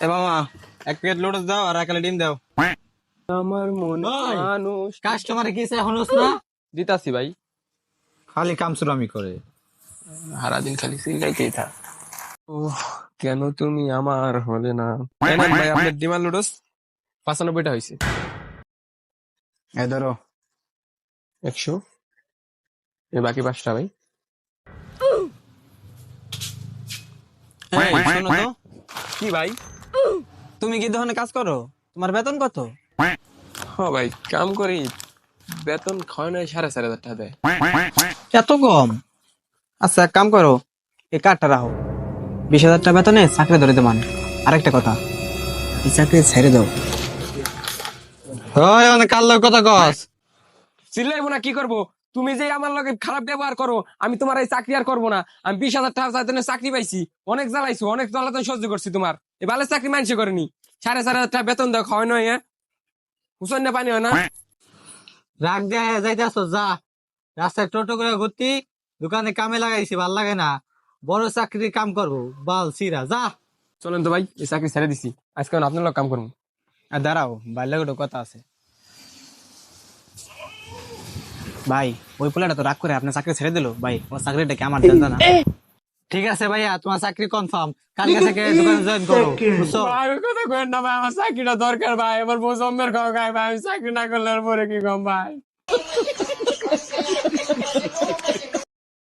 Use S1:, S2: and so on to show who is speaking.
S1: এ মামা, এক plate lotus দাও আর এক ডিম দাও।
S2: আমার মন মানুষ
S1: কাস্টমারে কি চাই হনুস না?
S2: দিতাছি ভাই।
S1: খালি কামচুরামি করে।
S2: সারাদিন খালি সিগাইতেই থাক। ওহ, কেন তুমি আমার হলে না? এই নেন ভাই আপনার ডিমান্ড লুডোস 95টা হয়েছে।
S1: এ ধরো।
S2: 100 এই বাকি 5টা ভাই।
S1: এই, শোনো তো,
S2: কি ভাই?
S1: তুমি কি দোকানে কাজ করো? তোমার বেতন কত?
S2: হ ভাই, কাম করি, বেতন খাওয়া নয় 4,500 টাকা দেয়।
S1: এত কম? আচ্ছা, এক কাম করো, এই কার্ডটা রাখো। 20,000 টাকা বেতনে চাকরি ধরে দেমান। আরেকটা কথা, এই চাকরি ছেড়ে দাও। ওই অনেক কাল কথা কস।
S2: চিল্লাইবো না, কি করবো? তুমি যে আমার লগে খারাপ ব্যবহার করো, আমি তোমার এই চাকরি আর করবো না। আমি 20,000 টাকা বেতনে চাকরি পাইছি, অনেক জ্বালাইছো, অনেক জ্বালাতন সহ্য করছি তোমার। এই ভালো চাকরি মানুষে করেনি। 4,500 টাকা বেতন দাও, খাওয়াই নয়, হ্যাঁ? হুসন না পানি হয় না।
S1: রাগ দেয়া যাইতেছ, যা। রাস্তায় টোটো করে ঘুরতি, দোকানে কামে লাগাইছি, ভাল লাগে না। বড় চাকরির কাম করবো, বাল সিরা, যা।
S2: চলেন তো ভাই, এই চাকরি ছেড়ে দিছি, আজকে আপনার লোক কাম করবো।
S1: আর দাঁড়াও, বাইরে একটা কথা আছে। ভাই, ওই পোলাটা তো রাগ করে আপনার চাকরি ছেড়ে দিল। ভাই, ওর চাকরিটা কি আমার জানতা না? ঠিক আছে ভাইয়া, তোমার চাকরি কনফার্ম। কালকে থেকে দোকানে জয়েন করো, বুঝছো?
S2: ভাই ওই কথা কইেন না ভাই, আমার চাকরিটা দরকার ভাই, আমার বউ জম্মের খাওয়া খায় ভাই, আমি চাকরি না করলে আর পরে কি কম ভাই।